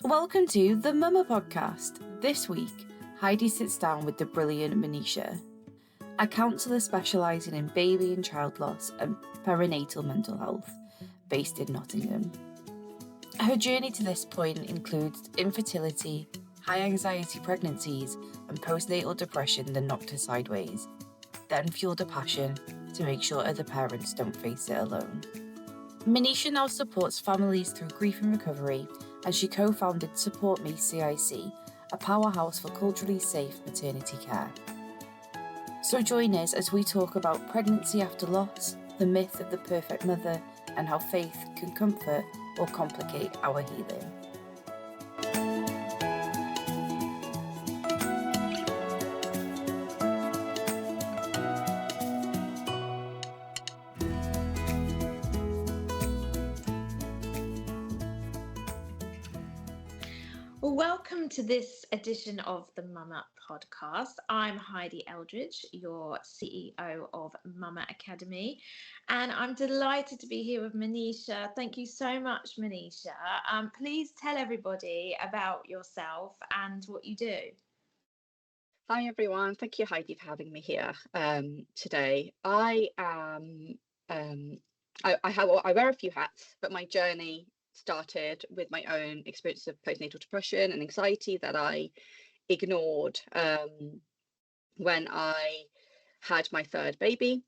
Welcome to the Mama Podcast. This week, Heidi sits down with the brilliant Manisha, a counsellor specialising in baby and child loss and perinatal mental health, based in Nottingham. Her journey to this point includes infertility, high anxiety pregnancies, and postnatal depression that knocked her sideways, then fueled a passion to make sure other parents don't face it alone. Manisha now supports families through grief and recovery, and she co-founded Support Me CIC, a powerhouse for culturally safe maternity care. So join us as we talk about pregnancy after loss, the myth of the perfect mother, and how faith can comfort or complicate our healing. Welcome to this edition of the Mama Podcast. I'm Heidi Eldridge, your CEO of Mama Academy, and I'm delighted to be here with Manisha. Thank you so much, Manisha. Please tell everybody about yourself and what you do. Hi everyone, thank you Heidi for having me here today. I wear a few hats, but my journey started with my own experience of postnatal depression and anxiety that I ignored when I had my third baby,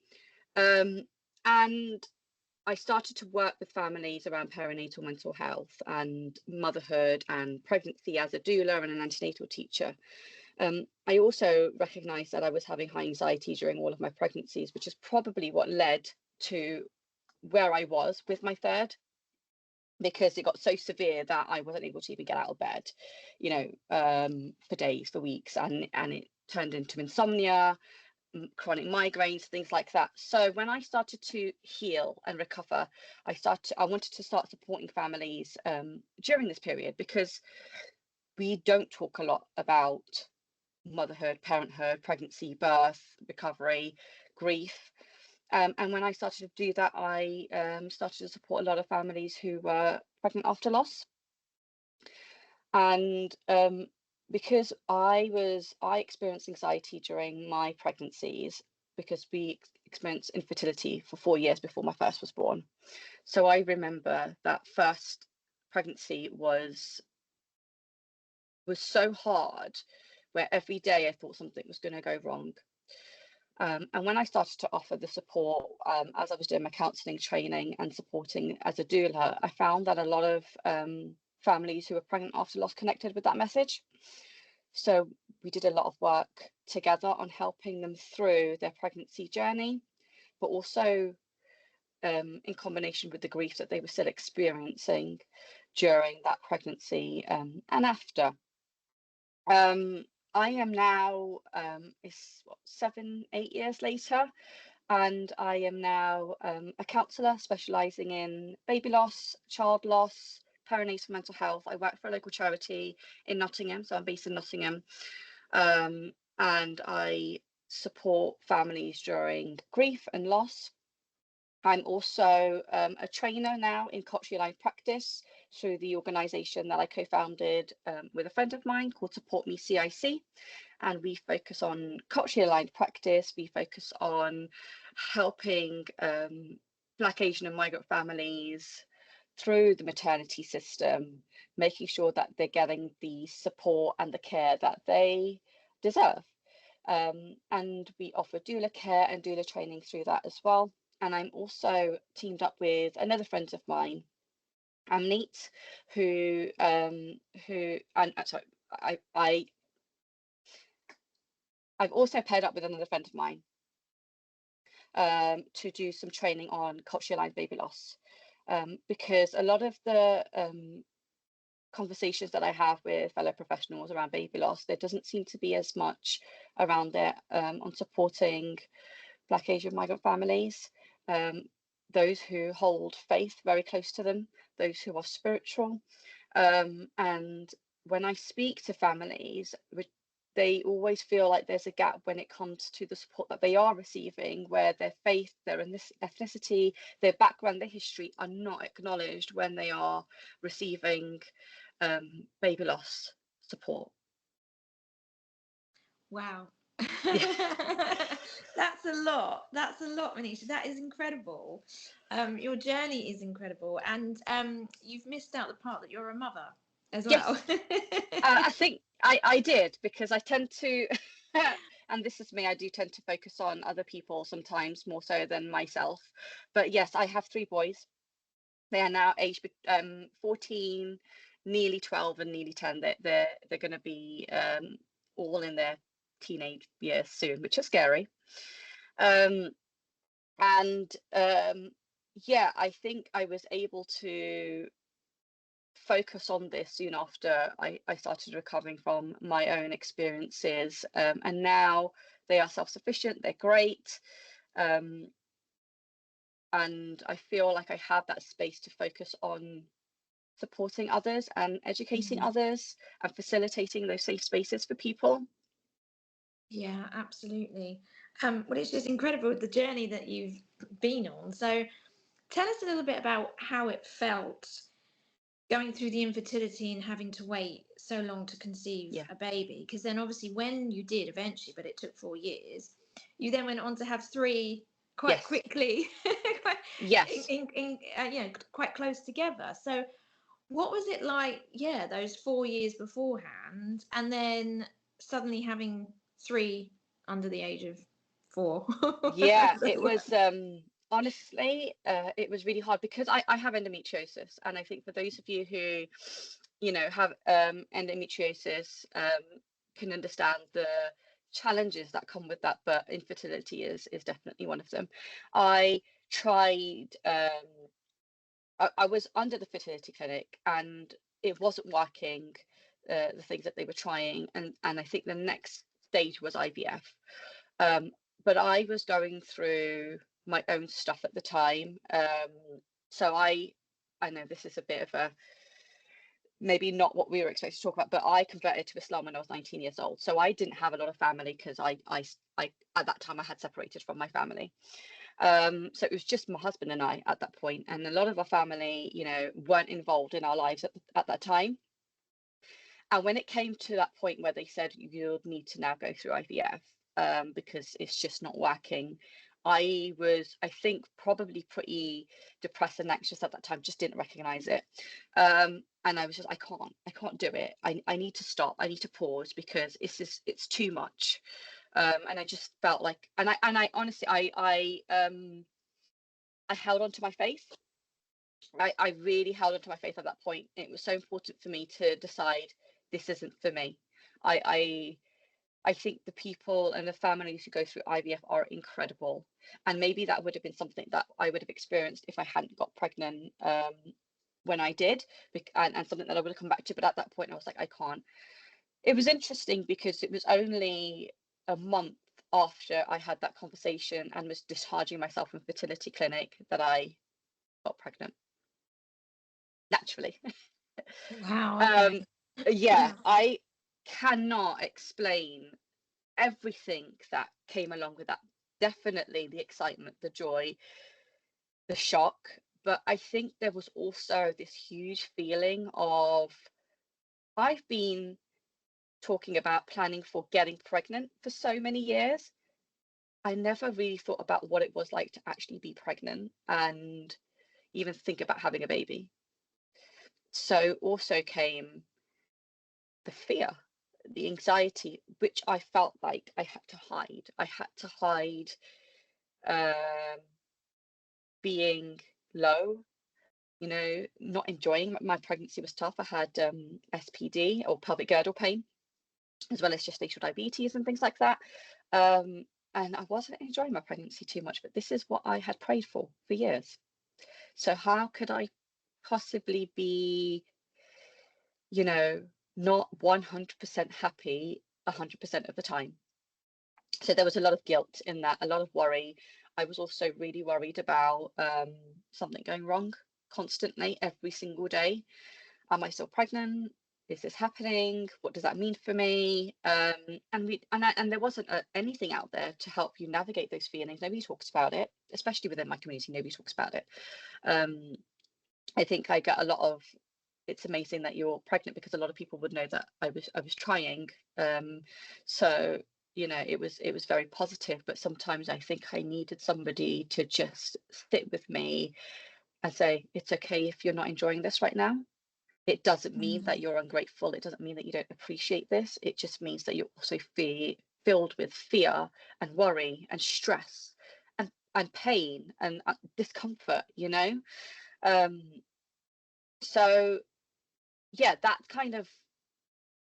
and I started to work with families around perinatal mental health and motherhood and pregnancy as a doula and an antenatal teacher. I also recognised that I was having high anxiety during all of my pregnancies, which is probably what led to where I was with my third, because it got so severe that I wasn't able to even get out of bed, for days, for weeks, and it turned into insomnia, chronic migraines, things like that. So when I started to heal and recover, I wanted to start supporting families during this period, because we don't talk a lot about motherhood, parenthood, pregnancy, birth, recovery, grief. And when I started to do that, I started to support a lot of families who were pregnant after loss. And because I experienced anxiety during my pregnancies, because we experienced infertility for 4 years before my first was born. So I remember that first pregnancy was so hard, where every day I thought something was going to go wrong. And when I started to offer the support, as I was doing my counselling training and supporting as a doula, I found that a lot of families who were pregnant after loss connected with that message. So we did a lot of work together on helping them through their pregnancy journey, but also in combination with the grief that they were still experiencing during that pregnancy and after. I am now, it's 7-8 years later, and I am now a counsellor specialising in baby loss, child loss, perinatal mental health. I work for a local charity in Nottingham, so I'm based in Nottingham, and I support families during grief and loss. I'm also a trainer now in culturally aligned practice through the organisation that I co-founded with a friend of mine called Support Me CIC. And we focus on culturally aligned practice. We focus on helping Black, Asian and migrant families through the maternity system, making sure that they're getting the support and the care that they deserve. And we offer doula care and doula training through that as well. And I'm also teamed up with another friend of mine, Amneet, I've also paired up with another friend of mine to do some training on culturally aligned baby loss, because a lot of the conversations that I have with fellow professionals around baby loss, there doesn't seem to be as much around there on supporting Black, Asian migrant families, those who hold faith very close to them, those who are spiritual. And when I speak to families, they always feel like there's a gap when it comes to the support that they are receiving, where their faith, their ethnicity, their background, their history are not acknowledged when they are receiving baby loss support. Wow. Yeah. That's a lot. That's a lot, Manisha. That is incredible. Your journey is incredible. And you've missed out the part that you're a mother as well. Yes. I think I did, because I tend to, and this is me, I do tend to focus on other people sometimes more so than myself. But yes, I have 3 boys. They are now aged 14, nearly 12, and nearly 10. They're going to be all in their teenage years soon, which is scary. And yeah, I think I was able to focus on this soon after I started recovering from my own experiences, and now they are self-sufficient, they're great, and I feel like I have that space to focus on supporting others and educating others and facilitating those safe spaces for people. Yeah, absolutely. Well, it's just incredible the journey that you've been on. So tell us a little bit about how it felt going through the infertility and having to wait so long to conceive Yeah. a baby. Because then obviously when you did eventually, but it took 4 years, you then went on to have three quite Yes. quickly, quite, Yes. quite close together. So what was it like, yeah, those 4 years beforehand, and then suddenly having three under the age of 4? Yeah, it was honestly it was really hard, because I have endometriosis, and I think for those of you who have endometriosis can understand the challenges that come with that, but infertility is definitely one of them. I tried I was under the fertility clinic, and it wasn't working, the things that they were trying, and I think the next stage was IVF. Um, but I was going through my own stuff at the time. So I know this is a bit of a, maybe not what we were expected to talk about, but I converted to Islam when I was 19 years old. So I didn't have a lot of family, because I at that time I had separated from my family. So it was just my husband and I at that point, and a lot of our family, weren't involved in our lives at that time. And when it came to that point where they said you'll need to now go through IVF, because it's just not working, I was, I think, probably pretty depressed and anxious at that time, just didn't recognize it. And I was just, I can't do it. I need to stop. I need to pause, because it's too much. And I just felt like, and I honestly, I held on to my faith. I really held on to my faith at that point. It was so important for me to decide this isn't for me. I I think the people and the families who go through IVF are incredible, and maybe that would have been something that I would have experienced if I hadn't got pregnant when I did, and something that I would have come back to. But at that point, I was like, I can't. It was interesting, because it was only a month after I had that conversation and was discharging myself from fertility clinic that I got pregnant naturally. Wow, um okay. yeah, I cannot explain everything that came along with that. Definitely the excitement, the joy, the shock, but I think there was also this huge feeling of, I've been talking about planning for getting pregnant for so many years. I never really thought about what it was like to actually be pregnant and even think about having a baby. So also came the fear, the anxiety, which I felt like I had to hide. I had to hide um, being low, not enjoying my pregnancy was tough. I had SPD, or pelvic girdle pain, as well as gestational diabetes and things like that. And I wasn't enjoying my pregnancy too much, but this is what I had prayed for years. So how could I possibly be, not 100% happy 100% of the time? So there was a lot of guilt in that, a lot of worry. I was also really worried about something going wrong constantly, every single day. Am I still pregnant? Is this happening? What does that mean for me? And there wasn't anything out there to help you navigate those feelings. Nobody talks about it, especially within my community. Nobody talks about it. I think I get a lot of it's amazing that you're pregnant, because a lot of people would know that I was trying. So it was very positive, but sometimes I think I needed somebody to just sit with me and say, it's okay if you're not enjoying this right now. It doesn't mean that you're ungrateful. It doesn't mean that you don't appreciate this. It just means that you're also filled with fear and worry and stress and pain and discomfort, so yeah, that kind of,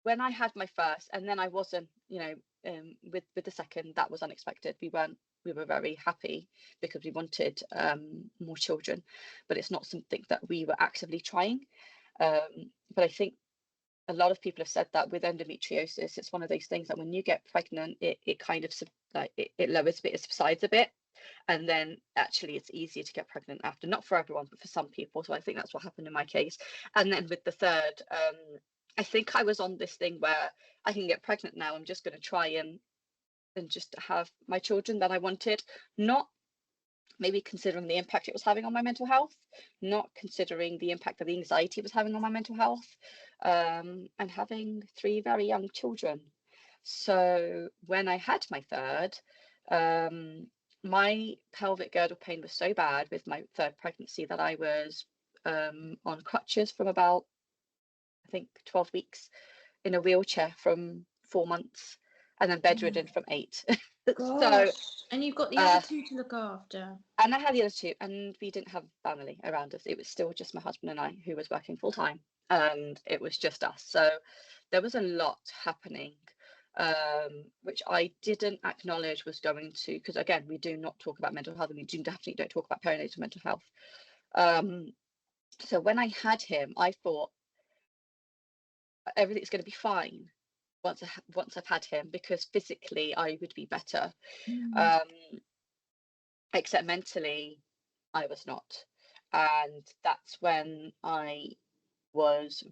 when I had my first, and then I wasn't, with the second, that was unexpected. We were very happy because we wanted more children, but it's not something that we were actively trying. But I think a lot of people have said that with endometriosis, it's one of those things that when you get pregnant, it kind of it lowers a bit, it subsides a bit, and then actually it's easier to get pregnant after. Not for everyone, but for some people. So I think that's what happened in my case. And then with the third, I think I was on this thing where I can get pregnant now, I'm just going to try and just have my children that I wanted, not maybe considering the impact it was having on my mental health, not considering the impact that the anxiety was having on my mental health, and having 3 very young children. So when I had my third, my pelvic girdle pain was so bad with my third pregnancy that I was on crutches from about, I think, 12 weeks, in a wheelchair from 4 months, and then bedridden from 8. Gosh. So, and you've got the other 2 to look after. And I had the other 2, and we didn't have family around us. It was still just my husband and I who was working full time, and it was just us. So there was a lot happening, which I didn't acknowledge was going to, because again, we do not talk about mental health, and we definitely don't talk about perinatal mental health. So when I had him, I thought everything's going to be fine once I've had him, because physically I would be better. Except mentally, I was not. And that's when I was,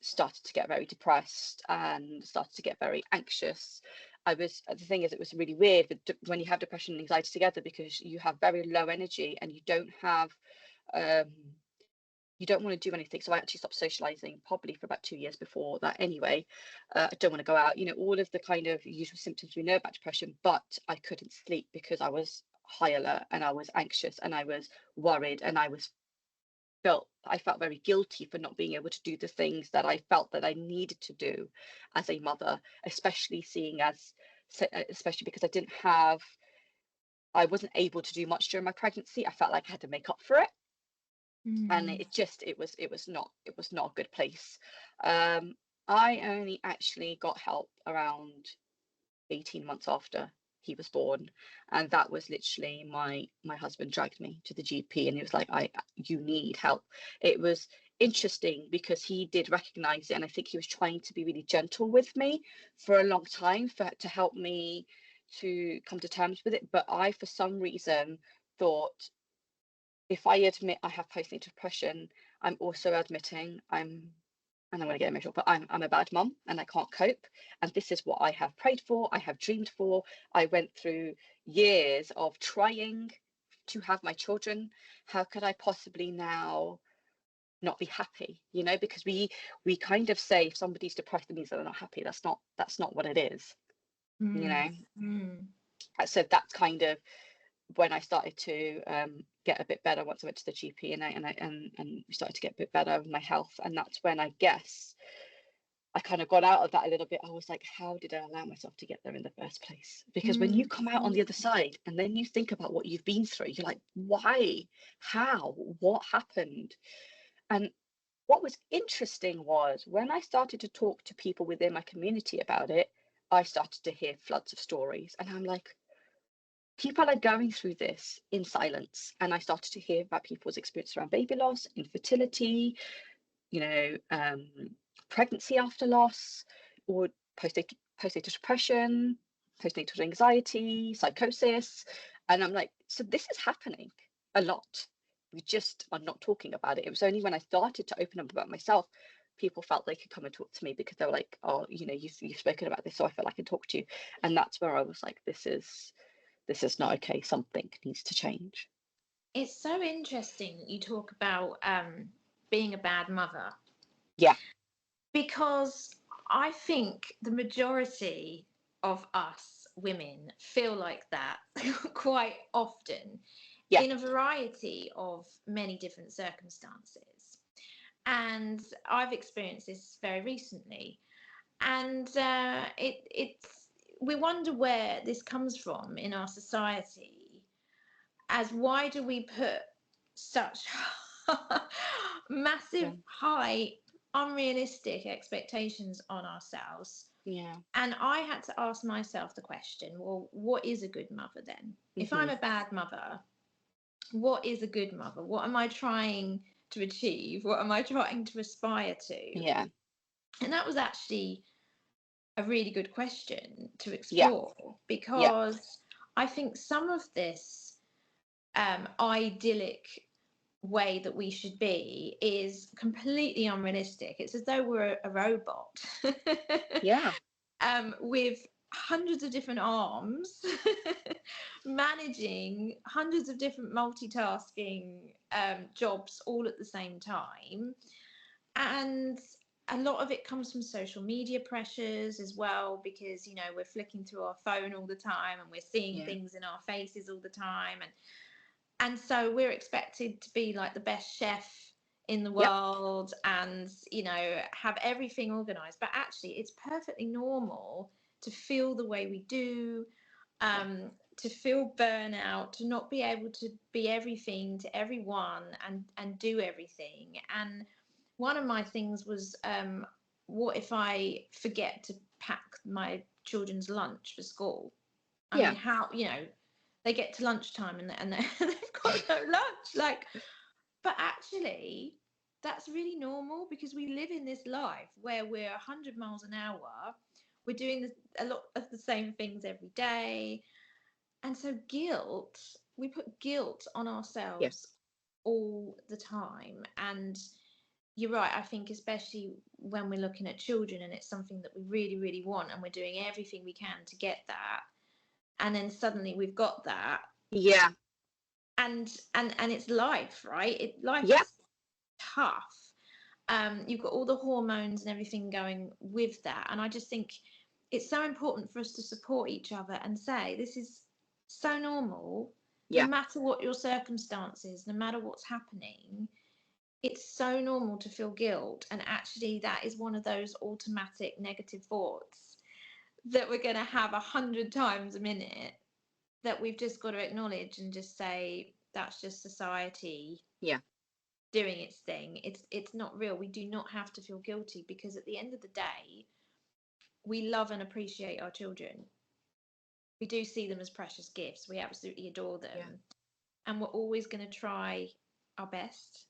started to get very depressed and started to get very anxious. The thing is, it was really weird when you have depression and anxiety together, because you have very low energy and you don't have, you don't want to do anything. So I actually stopped socializing probably for about 2 years before that anyway. I don't want to go out, all of the kind of usual symptoms we know about depression, but I couldn't sleep because I was high alert and I was anxious and I was worried, and I felt very guilty for not being able to do the things that I felt that I needed to do as a mother, especially because I wasn't able to do much during my pregnancy. I felt like I had to make up for it. And it was not a good place. I only actually got help around 18 months after he was born, and that was literally my husband dragged me to the GP, and he was like, you need help. It was interesting because he did recognize it, and I think he was trying to be really gentle with me for a long time to help me to come to terms with it. But I, for some reason, thought, if I admit I have postnatal depression, I'm also admitting and I'm going to get emotional, but I'm a bad mum and I can't cope. And this is what I have prayed for, I have dreamed for. I went through years of trying to have my children. How could I possibly now not be happy? Because we kind of say if somebody's depressed, it means that they're not happy. That's not what it is. So that's kind of when I started to get a bit better once I went to the GP, and we started to get a bit better with my health. And that's when I guess I kind of got out of that a little bit. I was like, how did I allow myself to get there in the first place? Because when you come out on the other side and then you think about what you've been through, you're like, why? How? What happened? And what was interesting was when I started to talk to people within my community about it, I started to hear floods of stories. And I'm like, people are going through this in silence. And I started to hear about people's experience around baby loss, infertility, pregnancy after loss, or postnatal depression, postnatal anxiety, psychosis. And I'm like, so this is happening a lot. We just are not talking about it. It was only when I started to open up about myself, people felt they could come and talk to me, because they were like, oh, you've spoken about this, so I feel like I can talk to you. And that's where I was like, this is not okay. Something needs to change. It's so interesting that you talk about being a bad mother. Yeah. Because I think the majority of us women feel like that quite often, Yeah. in a variety of many different circumstances. And I've experienced this very recently. And we wonder where this comes from in our society, as why do we put such massive, Yeah. high, unrealistic expectations on ourselves? Yeah. And I had to ask myself the question, well, what is a good mother then? If I'm a bad mother, what is a good mother? What am I trying to achieve? What am I trying to aspire to? Yeah. And that was actually a really good question to Yeah. explore, Yeah. because I think some of this idyllic way that we should be is completely unrealistic. It's as though we're a robot Yeah. with hundreds of different arms, managing hundreds of different multitasking jobs all at the same time. And a lot of it comes from social media pressures as well, because, you know, we're flicking through our phone all the time and we're seeing Yeah. things in our faces all the time. And so we're expected to be like the best chef in the Yep. world and, you know, have everything organized. But actually, it's perfectly normal to feel the way we do, to feel burnout, to not be able to be everything to everyone and do everything. And one of my things was, what if I forget to pack my children's lunch for school? I Yeah. mean, how, you know, they get to lunchtime and they've got no lunch. Like, but actually, that's really normal, because we live in this life where we're 100 miles an hour. We're doing a lot of the same things every day. And so we put guilt on Yeah. ourselves all the time. And you're right, I think especially when we're looking at children and it's something that we really, really want and we're doing everything we can to get that. And then suddenly we've got that, Yeah. and it's life, right? Life Yeah. is tough. You've got all the hormones and everything going with that, and I just think it's so important for us to support each other and say this is so normal, no Yeah. matter what your circumstances, no matter what's happening. It's so normal to feel guilt, and actually that is one of those automatic negative thoughts that we're going to have 100 times a minute, that we've just got to acknowledge and just say that's just society Yeah. doing its thing. It's not real. We do not have to feel guilty, because at the end of the day, we love and appreciate our children. We do see them as precious gifts. We absolutely adore them. Yeah. And we're always going to try our best.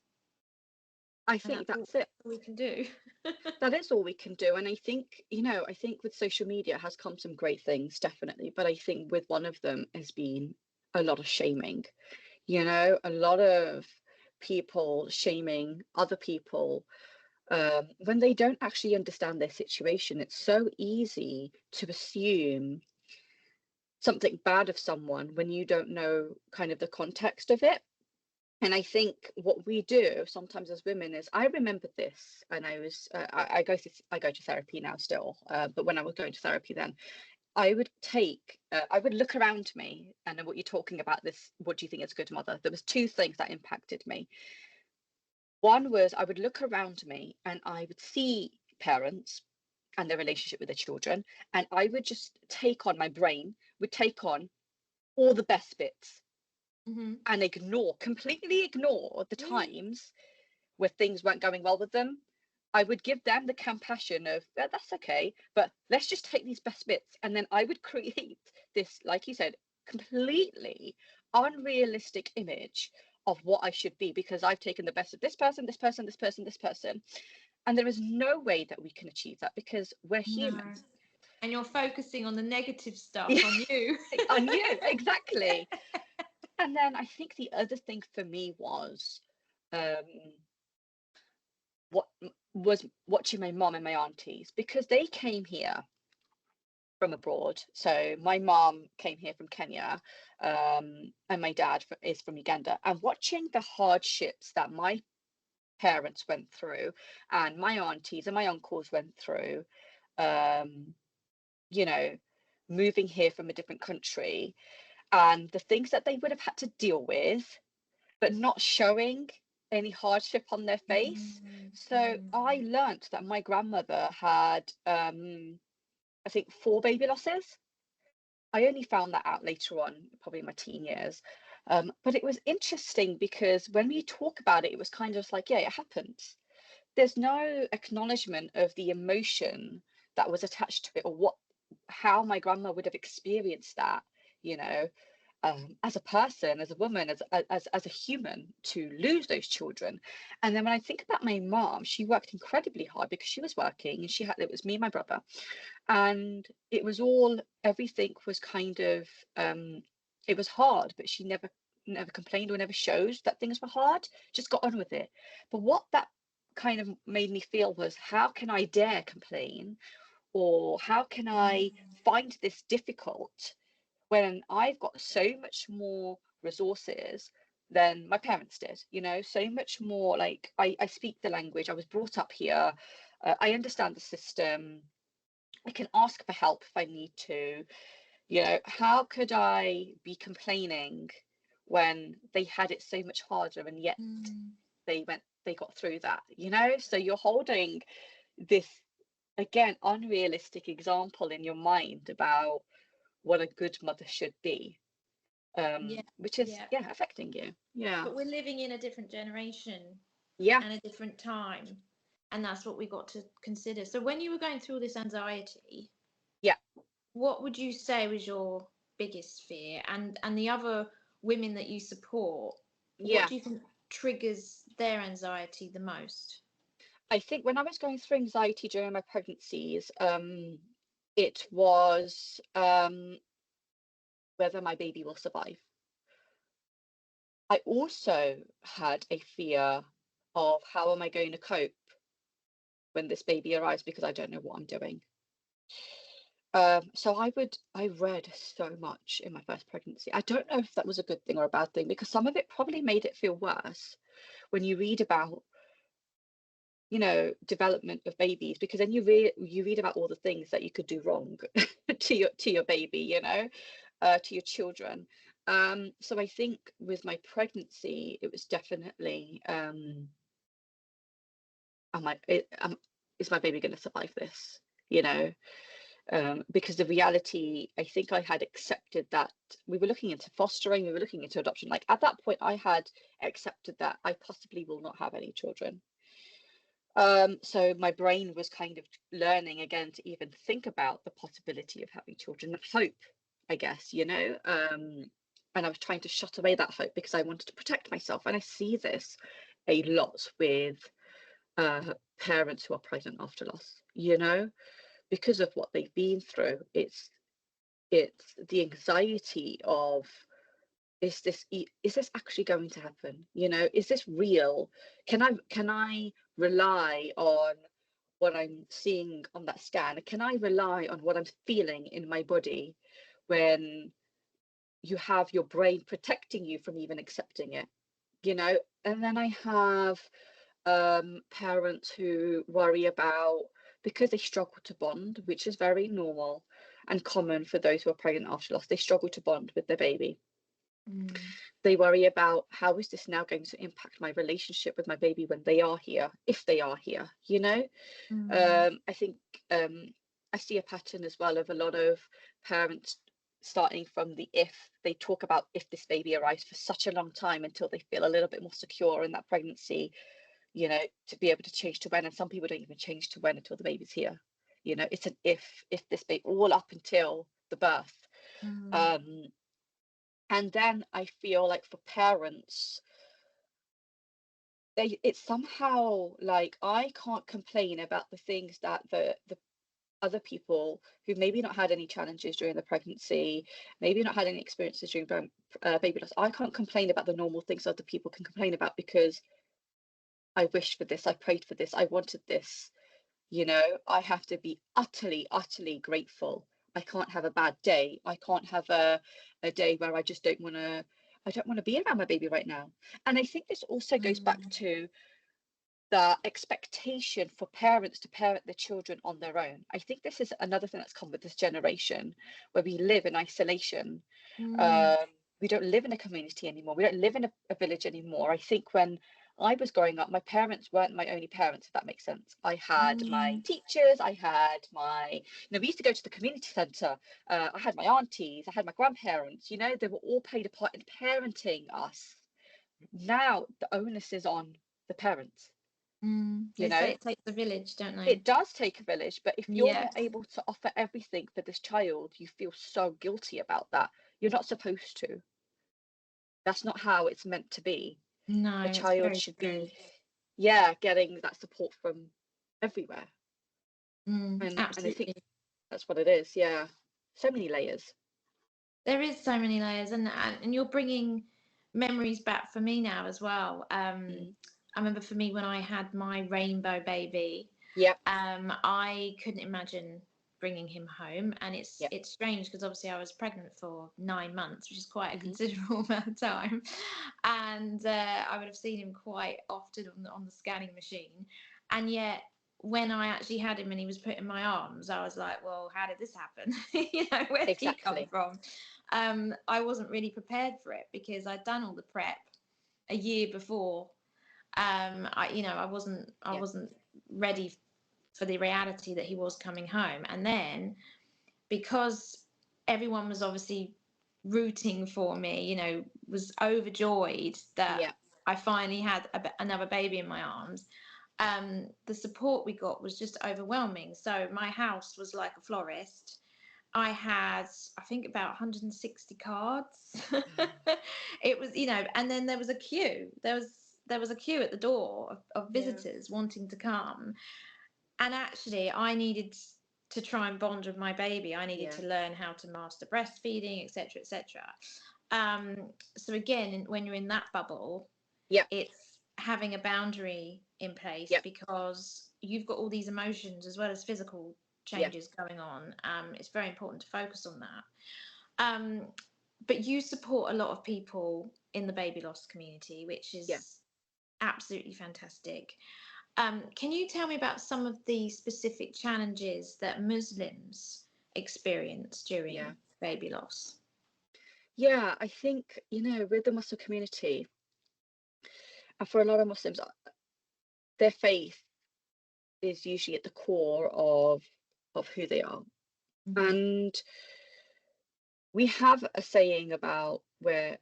I And think that's all that's it. we can do. That is all we can do. And I think, I think with social media has come some great things, definitely. But I think with one of them has been a lot of shaming, a lot of people shaming other people when they don't actually understand their situation. It's so easy to assume something bad of someone when you don't know kind of the context of it. And I think what we do sometimes as women is, I remember this, and I go to therapy now still, but when I was going to therapy then, I would look around me, and what you're talking about this, what do you think is a good mother? There was two things that impacted me. One was I would look around me and I would see parents and their relationship with their children, and I would just my brain would take on all the best bits and completely ignore the times where things weren't going well with them. I would give them the compassion of, "Yeah, that's okay, but let's just take these best bits." And then I would create this, like you said, completely unrealistic image of what I should be, because I've taken the best of this person, this person, this person, this person. And there is no way that we can achieve that, because we're No. human. And you're focusing on the negative stuff Yeah, on you. on you, exactly. And then I think the other thing for me was what was watching my mom and my aunties, because they came here from abroad. So my mom came here from Kenya, and my dad is from Uganda. And watching the hardships that my parents went through, and my aunties and my uncles went through, um, you know, moving here from a different country, and the things that they would have had to deal with, but not showing any hardship on their face. So I learnt that my grandmother had, I think, 4 baby losses. I only found that out later on, probably in my teen years. But it was interesting because when we talk about it, it was kind of like, yeah, it happens. There's no acknowledgement of the emotion that was attached to it, or how my grandma would have experienced that, you know, as a person, as a woman, as a human, to lose those children. And then when I think about my mom, she worked incredibly hard because she was working, and it was me and my brother, and it was all, everything was kind of, it was hard, but she never complained or never showed that things were hard, just got on with it. But what that kind of made me feel was, how can I dare complain, or how can I find this difficult when I've got so much more resources than my parents did, so much more. Like, I speak the language, I was brought up here, I understand the system, I can ask for help if I need to. How could I be complaining when they had it so much harder, and yet they got through that, so you're holding this, again, unrealistic example in your mind about what a good mother should be, which is, Yeah. affecting you. But we're living in a different generation Yeah. and a different time, and that's what we got to consider. So when you were going through all this anxiety, Yeah. what would you say was your biggest fear? And the other women that you support, what Yeah. do you think triggers their anxiety the most? I think when I was going through anxiety during my pregnancies, it was, whether my baby will survive. I also had a fear of, how am I going to cope when this baby arrives, because I don't know what I'm doing. So I read so much in my first pregnancy. I don't know if that was a good thing or a bad thing, because some of it probably made it feel worse when you read about, development of babies, because then you read about all the things that you could do wrong to your baby, to your children. So I think with my pregnancy, it was definitely, is my baby going to survive this? Because the reality, I think I had accepted that we were looking into fostering, we were looking into adoption. Like, at that point, I had accepted that I possibly will not have any children. So my brain was kind of learning again to even think about the possibility of having children, hope, I guess, and I was trying to shut away that hope because I wanted to protect myself. And I see this a lot with parents who are pregnant after loss, because of what they've been through. It's the anxiety of, is this actually going to happen? Is this real? Can I rely on what I'm seeing on that scan? Can I rely on what I'm feeling in my body, when you have your brain protecting you from even accepting it? And then I have parents who worry about, because they struggle to bond, which is very normal and common for those who are pregnant after loss. They struggle to bond with their baby. They worry about, how is this now going to impact my relationship with my baby when they are here, if they are here, I think, I see a pattern as well of a lot of parents starting from the if. They talk about if this baby arrives for such a long time until they feel a little bit more secure in that pregnancy, to be able to change to when. And some people don't even change to when until the baby's here. It's an if this baby, all up until the birth. And then I feel like for parents, it's somehow like, I can't complain about the things that the other people who maybe not had any challenges during the pregnancy, maybe not had any experiences during baby loss. I can't complain about the normal things other people can complain about, because I wished for this, I prayed for this, I wanted this. I have to be utterly, utterly grateful. I can't have a bad day. I can't have a day where I just don't want to be around my baby right now. And I think this also goes back to the expectation for parents to parent their children on their own. I think this is another thing that's come with this generation, where we live in isolation. Um, we don't live in a community anymore. We don't live in a village anymore. I think when I was growing up, my parents weren't my only parents, if that makes sense. I had my teachers, I had my, we used to go to the community centre. I had my aunties, I had my grandparents, they were all played a part in parenting us. Now the onus is on the parents. They say it takes a village, don't they? It does take a village, but if you're not Yes. able to offer everything for this child, you feel so guilty about that. You're not supposed to. That's not how it's meant to be. No, The it's child very should true. be, getting that support from everywhere. And I Absolutely. think that's what it is. Yeah. So many layers. There is so many layers, and you're bringing memories back for me now as well. I remember for me when I had my rainbow baby, Yep. I couldn't imagine bringing him home, and it's strange because obviously I was pregnant for 9 months, which is quite a considerable amount of time, and I would have seen him quite often on the scanning machine, and yet when I actually had him and he was put in my arms, I was like, well, how did this happen? Where did he come from? I wasn't really prepared for it because I'd done all the prep a year before. I wasn't ready for the reality that he was coming home. And then because everyone was obviously rooting for me, was overjoyed that I finally had another baby in my arms. The support we got was just overwhelming. So my house was like a florist. I had, I think, about 160 cards. It was, and then there was a queue. There was a queue at the door of visitors wanting to come. And actually, I needed to try and bond with my baby. I needed to learn how to master breastfeeding, etc., etc. So again, when you're in that bubble, it's having a boundary in place because you've got all these emotions as well as physical changes going on. It's very important to focus on that. But you support a lot of people in the baby loss community, which is absolutely fantastic. Can you tell me about some of the specific challenges that Muslims experience during baby loss? Yeah, I think, with the Muslim community, and for a lot of Muslims, their faith is usually at the core of who they are. And we have a saying about where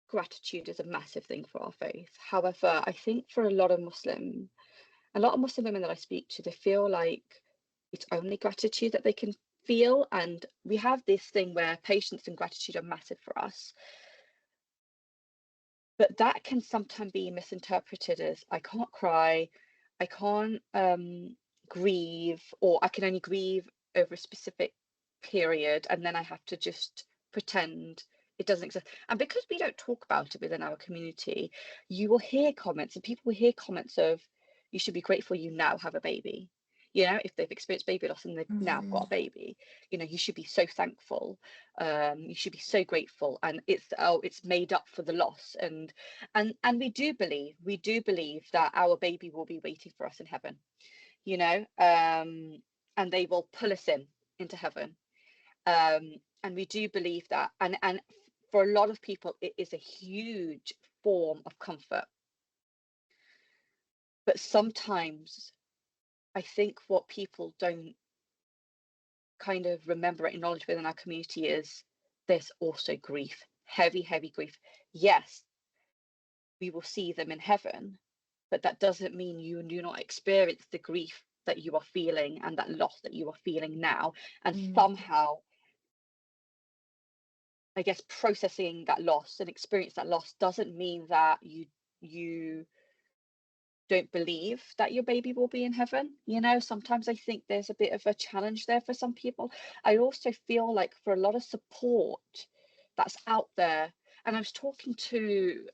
gratitude is a massive thing for our faith. However, I think for a lot of Muslim women that I speak to, they feel like it's only gratitude that they can feel. And we have this thing where patience and gratitude are massive for us. But that can sometimes be misinterpreted as I can't cry, I can't grieve, or I can only grieve over a specific period, and then I have to just pretend it doesn't exist. And because we don't talk about it within our community, you will hear comments, and people will hear comments of, you should be grateful you now have a baby. If they've experienced baby loss and they've now got a baby, you should be so thankful. You should be so grateful, and it's made up for the loss. And we do believe that our baby will be waiting for us in heaven, and they will pull us into heaven. And we do believe that, and for a lot of people it is a huge form of comfort. But sometimes I think what people don't kind of remember, acknowledge within our community, is there's also grief, heavy grief. Yes, we will see them in heaven, but that doesn't mean you do not experience the grief that you are feeling and that loss that you are feeling now. And somehow, I guess, processing that loss and experience that loss doesn't mean that you don't believe that your baby will be in heaven. Sometimes I think there's a bit of a challenge there for some people. I also feel like for a lot of support that's out there, and I was talking to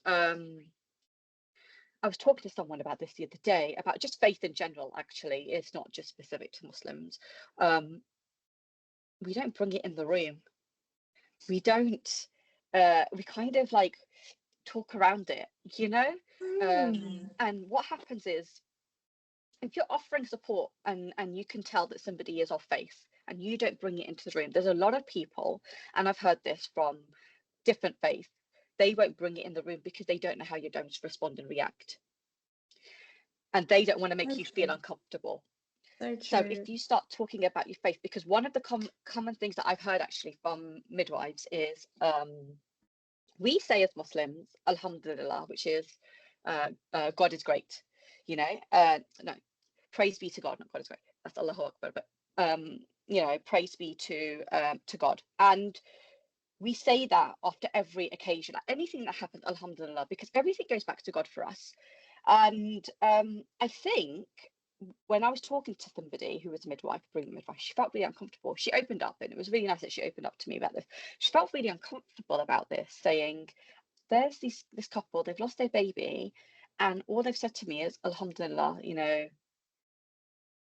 someone about this the other day, about just faith in general. Actually, it's not just specific to Muslims. We don't bring it in the room. We don't we kind of like talk around it, and what happens is if you're offering support and you can tell that somebody is of faith and you don't bring it into the room, there's a lot of people, and I've heard this from different faiths, they won't bring it in the room because they don't know how you're going to respond and react, and they don't want to make So you feel true. uncomfortable. So So true. if you start talking about your faith, because one of the common things that I've heard actually from midwives is, we say as Muslims, Alhamdulillah, which is God is great, you know. No, praise be to God, not God is great. That's Allahu Akbar, but you know, praise be to God. And we say that after every occasion, anything that happens, Alhamdulillah, because everything goes back to God for us. And I think when I was talking to somebody who was a midwife, a brilliant midwife, she felt really uncomfortable. She opened up, and it was really nice that she opened up to me about this. She felt really uncomfortable about this, saying, there's this couple, they've lost their baby, and all they've said to me is, Alhamdulillah, you know,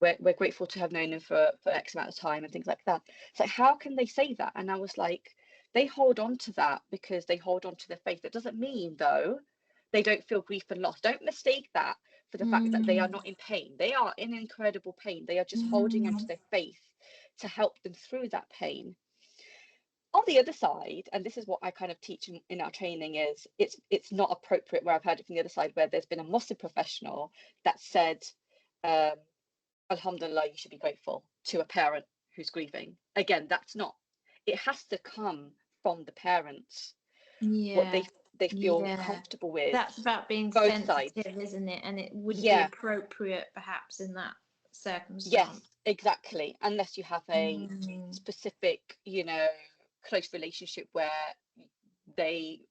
we're grateful to have known him for X amount of time and things like that. So how can they say that? And I was like, they hold on to that because they hold on to their faith. That doesn't mean, though, they don't feel grief and loss. Don't mistake that for the fact that they are not in pain. They are in incredible pain. They are just holding on to their faith to help them through that pain. On the other side, and this is what I kind of teach in our training, is it's not appropriate, where I've heard it from the other side, where there's been a Muslim professional that said, Alhamdulillah, you should be grateful to a parent who's grieving. Again, that's not, it has to come from the parents, what Yeah. they feel Yeah. comfortable with, That's about being both sides. sensitive, isn't it? And it wouldn't be Yeah, appropriate perhaps in that yes, circumstance. exactly. Unless you have a Mm. specific, you know, close relationship where they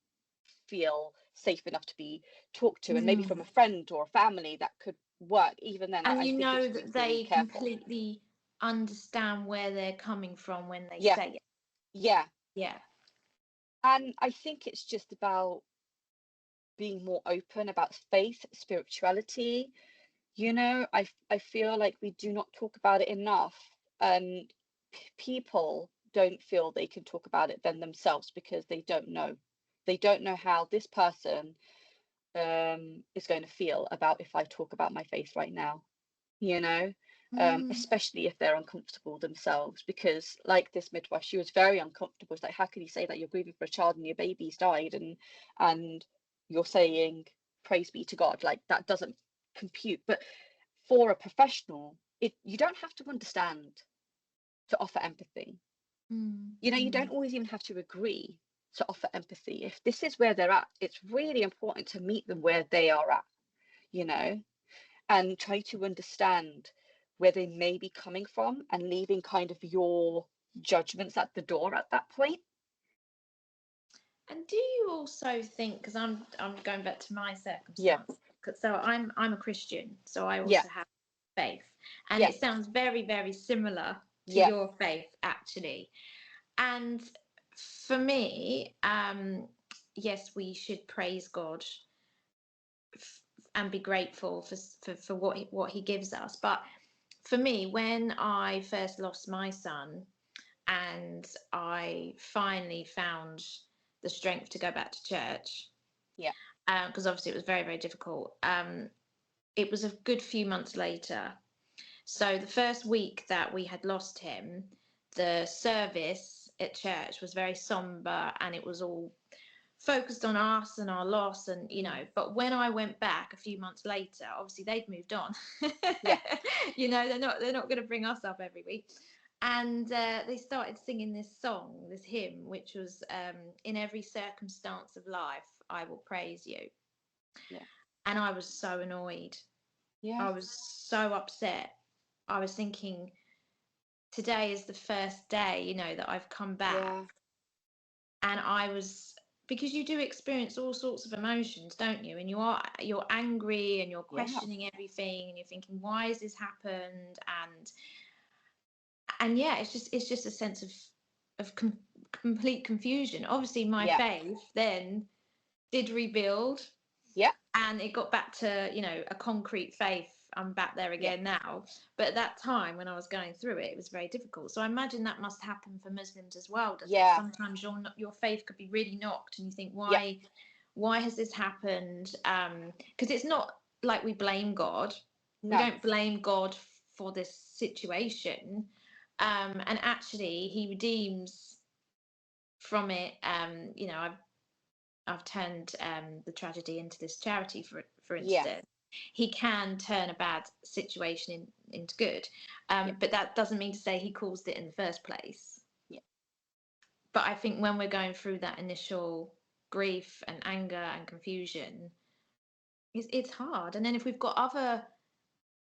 feel safe enough to be talked to, and maybe from a Mm. friend or a family, that could work. Even then, And I you think know it's that really they careful. completely understand where they're coming from when they Yeah, say it. yeah. Yeah. And I think it's just about being more open about faith, spirituality. You know, I feel like we do not talk about it enough, and people don't feel they can talk about it then themselves because they don't know. They don't know how this person is going to feel about if I talk about my faith right now, you know, Mm. especially if they're uncomfortable themselves. Because, like this midwife, she was very uncomfortable. It's like, how can you say that you're grieving for a child and your baby's died, and you're saying praise be to God? Like, that doesn't compute. But for a professional, you don't have to understand to offer empathy. Mm. You know, you Mm. don't always even have to agree to offer empathy. If this is where they're at, it's really important to meet them where they are at, you know, and try to understand where they may be coming from, and leaving kind of your judgments at the door at that point. And do you also think, because I'm going back to my Yeah, circumstance, so I'm a Christian, so I yeah, also have faith, and yeah, it sounds very, very similar to yeah, your faith actually. And for me, yes, we should praise God and be grateful for what he gives us. But for me, when I first lost my son and I finally found the strength to go back to church, yeah, because obviously it was very, very difficult. It was a good few months later. So the first week that we had lost him, the service at church was very somber and it was all focused on us and our loss, and mm, but when I went back a few months later, obviously they'd moved on. yeah, They're not going to bring us up every week. And they started singing this song, this hymn, which was in every circumstance of life I will praise you. yeah, And I was so annoyed, yeah, I was so upset. I was thinking, today is the first day, that I've come back. yeah, And I was, because you do experience all sorts of emotions, don't you? And you're angry and you're yeah, questioning everything and you're thinking, why has this happened? And yeah, it's just a sense of complete confusion. Obviously my yeah, faith then did rebuild, yeah, and it got back to a concrete faith. I'm back there yeah, again now, but at that time when I was going through it, it was very difficult. So I imagine that must happen for Muslims as well, does it? yeah, Sometimes your faith could be really knocked and you think, yeah, why has this happened? Because it's not like we blame God, We No. don't blame God for this situation. And actually he redeems from it. You know, I've turned the tragedy into this charity, for Yeah. instance. He can turn a bad situation into good, Yeah. but that doesn't mean to say he caused it in the first place. Yeah. But I think when we're going through that initial grief and anger and confusion, it's hard. And then if we've got other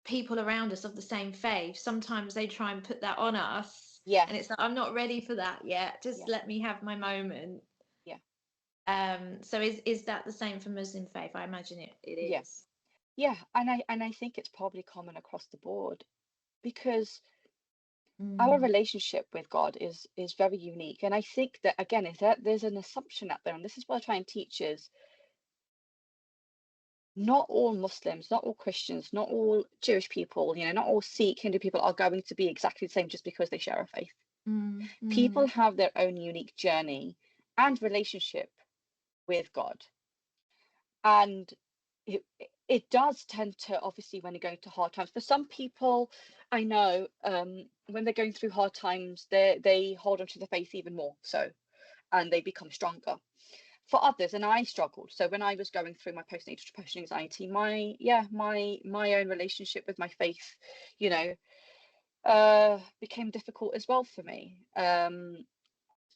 people around us of the same faith, sometimes they try and put that on us, Yes. and it's like, I'm not ready for that yet. Just Yeah. let me have my moment. Yeah. So is that the same for Muslim faith? I imagine it Yeah. is. Yeah. And I think it's probably common across the board, because our Mm. relationship with God is very unique. And I think that, again, is that there's an assumption out there, and this is what I try and teach, is not all Muslims, not all Christians, not all Jewish people, not all Sikh, Hindu people are going to be exactly the same just because they share a faith. Mm. People Mm. have their own unique journey and relationship with God. And it does tend to, obviously, when you're going to hard times, for some people, I know, when they're going through hard times, they hold on to the faith even more so, and they become stronger. For others, and I struggled. So when I was going through my postnatal depression, anxiety, my own relationship with my faith, became difficult as well for me. And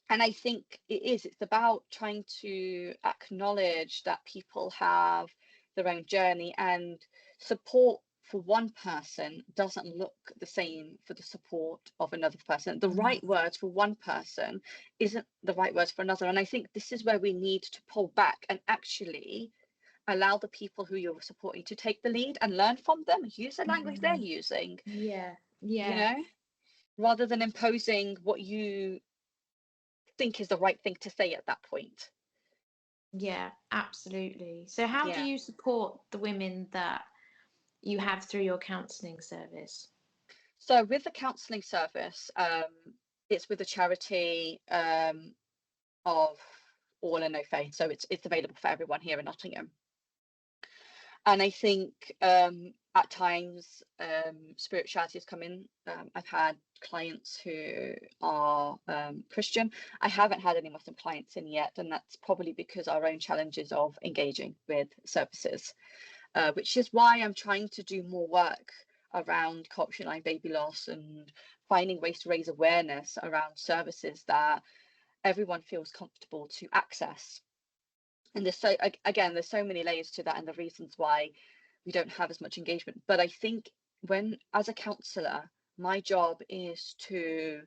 I think it's about trying to acknowledge that people have their own journey, and support for one person doesn't look the same for the support of another person. The right words for one person isn't the right words for another. And I think this is where we need to pull back and actually allow the people who you're supporting to take the lead and learn from them, use the language they're using, Yeah. you Yeah. know, rather than imposing what you think is the right thing to say at that point. Yeah, absolutely. So how do Yeah. you support the women that you have through your counselling service? So with the counselling service, it's with a charity of all and no faith. So it's available for everyone here in Nottingham. And I think at times spirituality has come in. I've had clients who are Christian. I haven't had any Muslim clients in yet, and that's probably because our own challenges of engaging with services, which is why I'm trying to do more work around culture line baby loss and finding ways to raise awareness around services that everyone feels comfortable to access. And there's so many layers to that, and the reasons why we don't have as much engagement. But I think, when, as a counsellor, my job is to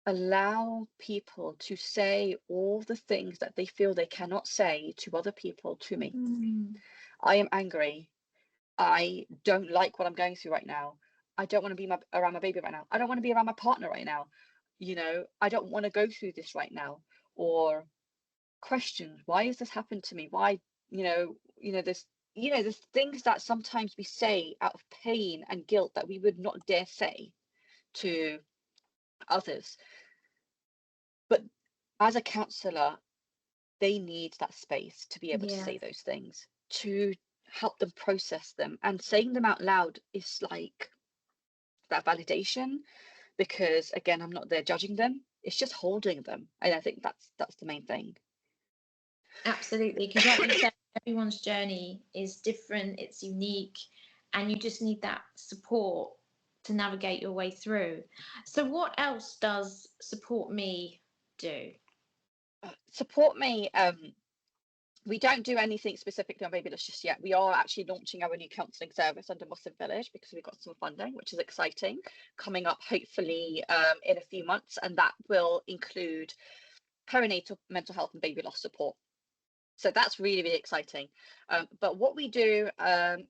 allow people to say all the things that they feel they cannot say to other people to me. I am angry. I don't like what I'm going through right now. I don't want to be around my baby right now. I don't want to be around my partner right now. I don't want to go through this right now. Or questions, why has this happened to me? Why, there's things that sometimes we say out of pain and guilt that we would not dare say to others. But as a counsellor, they need that space to be able to Yeah. say those things, to help them process them. And saying them out loud is like that validation, because again, I'm not there judging them. It's just holding them. And I think that's the main thing. Absolutely, because like you said, everyone's journey is different, it's unique, and you just need that support to navigate your way through. So what else does Support Me do? Support Me, we don't do anything specifically on baby loss just yet. We are actually launching our new counselling service under Muslim Village, because we've got some funding, which is exciting, coming up hopefully in a few months, and that will include perinatal mental health and baby loss support. So that's really, really exciting. But what we do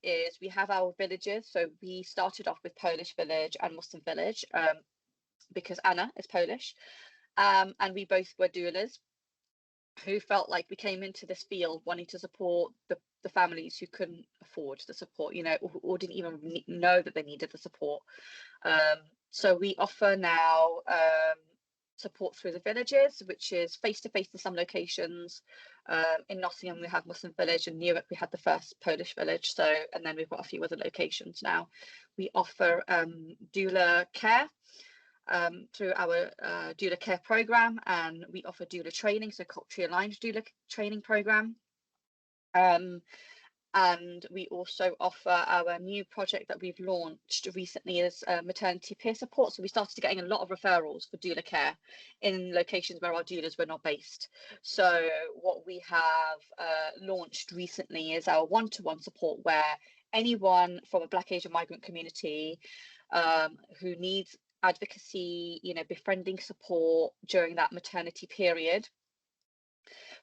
is we have our villages. So we started off with Polish Village and Muslim Village, because Anna is Polish, and we both were doulas who felt like we came into this field wanting to support the families who couldn't afford the support, or didn't even know that they needed the support. So we offer now support through the villages, which is face-to-face in some locations. In Nottingham we have Muslim Village, and Newark we had the first Polish village, so, and then we've got a few other locations now. We offer doula care through our doula care program, and we offer doula training, so culturally aligned doula training program. And we also offer our new project that we've launched recently is maternity peer support. So we started getting a lot of referrals for doula care in locations where our doulas were not based. So what we have launched recently is our one-to-one support, where anyone from a Black Asian migrant community who needs advocacy, you know, befriending support during that maternity period,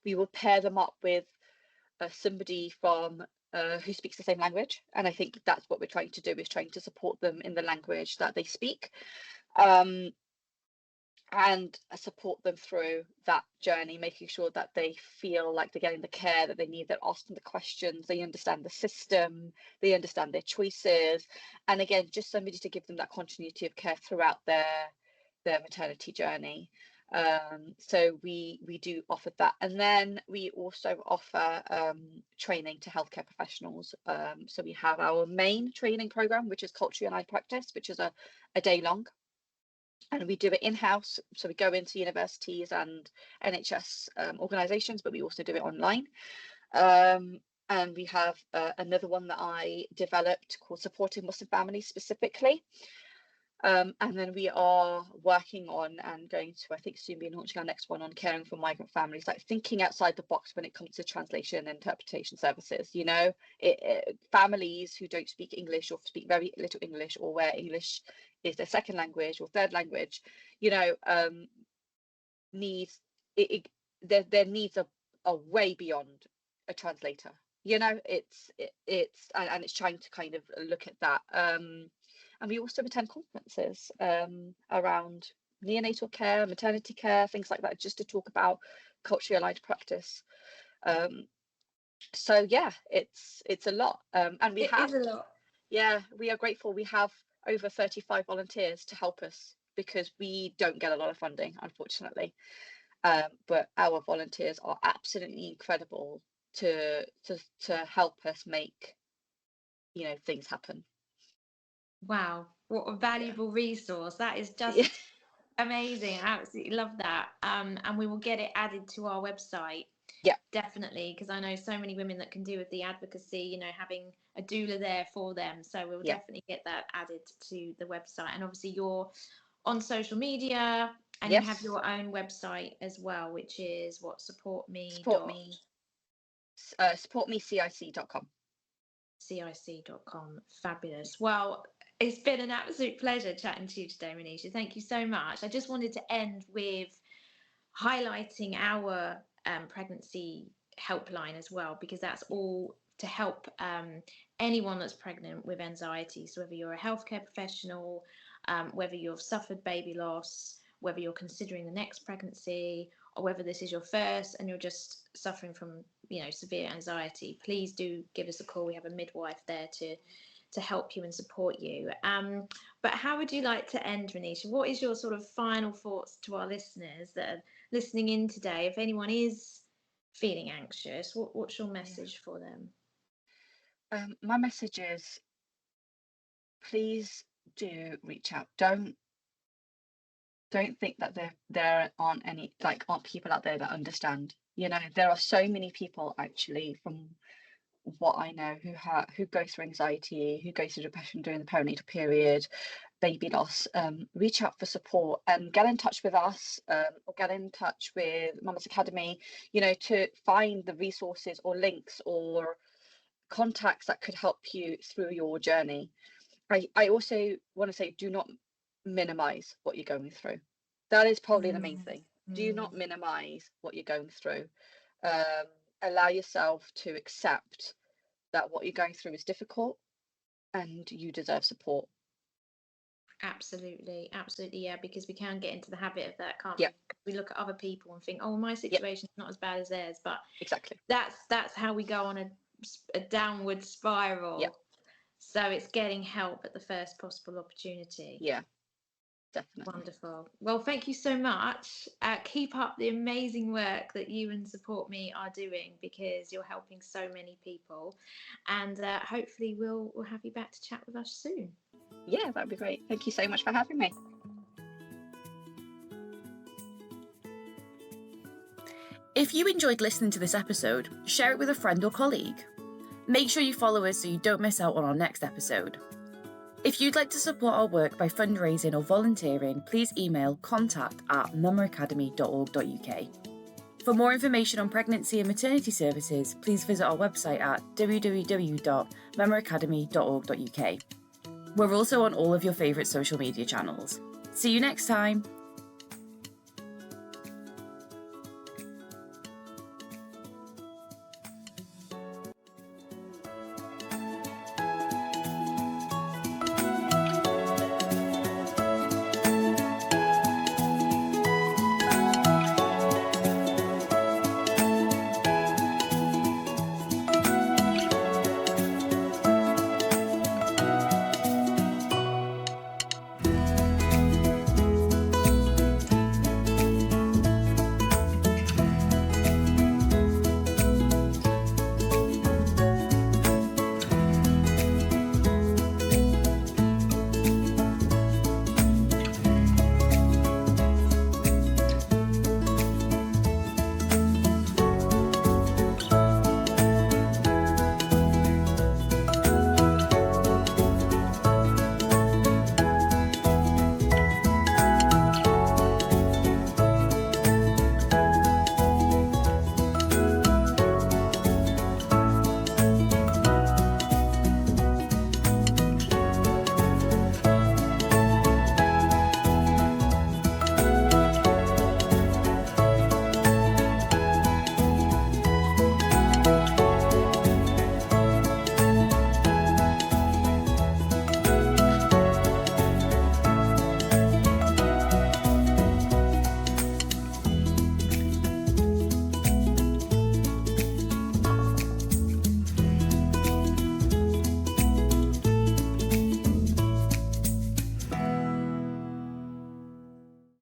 we will pair them up with somebody from who speaks the same language, and I think that's what we're trying to do, is trying to support them in the language that they speak, and support them through that journey, making sure that they feel like they're getting the care that they need, they're asking the questions, they understand the system, they understand their choices, and again, just somebody to give them that continuity of care throughout their maternity journey. So we do offer that, and then we also offer training to healthcare professionals. So we have our main training program, which is culturally aligned practice, which is a day long, and we do it in-house. So we go into universities and NHS organisations, but we also do it online. And we have another one that I developed called Supporting Muslim Families specifically. And then we are working on and going to, I think, soon be launching our next one on caring for migrant families, like thinking outside the box when it comes to translation and interpretation services. You know, families who don't speak English or speak very little English, or where English is their second language or third language, you know, needs their needs are way beyond a translator. You know, it's trying to kind of look at that. And we also attend conferences around neonatal care, maternity care, things like that, just to talk about culturally aligned practice. So yeah, it's a lot, and we have is a lot. Yeah, we are grateful. We have over 35 volunteers to help us, because we don't get a lot of funding, unfortunately. But our volunteers are absolutely incredible to help us make, you know, things happen. Wow, what a valuable resource. That is just Yeah. amazing. I absolutely love that. And we will get it added to our website. Yeah. Definitely, because I know so many women that can do with the advocacy, you know, having a doula there for them. So we'll definitely get that added to the website. And obviously you're on social media, and you have your own website as well, which is what? supportmecic.com. cic.com. Fabulous. Well, it's been an absolute pleasure chatting to you today, Manisha. Thank you so much. I just wanted to end with highlighting our pregnancy helpline as well, because that's all to help anyone that's pregnant with anxiety. So whether you're a healthcare professional, whether you've suffered baby loss, whether you're considering the next pregnancy, or whether this is your first and you're just suffering from, you know, severe anxiety, please do give us a call. We have a midwife there to help you and support you. But how would you like to end, Renisha? What is your sort of final thoughts to our listeners that are listening in today? If anyone is feeling anxious, what's your message for them? My message is, please do reach out. Don't think that there aren't people out there that understand. You know, there are so many people, actually, from what I know, who go through anxiety, who go through depression during the perinatal period, baby loss. Reach out for support and get in touch with us, or get in touch with Mama's Academy, you know, to find the resources or links or contacts that could help you through your journey. I also want to say, do not minimize what you're going through. That is probably the main thing. Do not minimize what you're going through. Allow yourself to accept that what you're going through is difficult and you deserve support. Absolutely, yeah, because we can get into the habit of that, can't we? We look at other people and think, oh, my situation's not as bad as theirs, but exactly, that's how we go on a downward spiral. So it's getting help at the first possible opportunity. Definitely. Wonderful. Well, thank you so much. Keep up the amazing work that you and Support Me are doing, because you're helping so many people. And hopefully we'll have you back to chat with us soon. Yeah, that'd be great. Thank you so much for having me. If you enjoyed listening to this episode, share it with a friend or colleague. Make sure you follow us so you don't miss out on our next episode. If you'd like to support our work by fundraising or volunteering, please email contact@mamaacademy.org.uk. For more information on pregnancy and maternity services, please visit our website at www.mamaacademy.org.uk. We're also on all of your favourite social media channels. See you next time!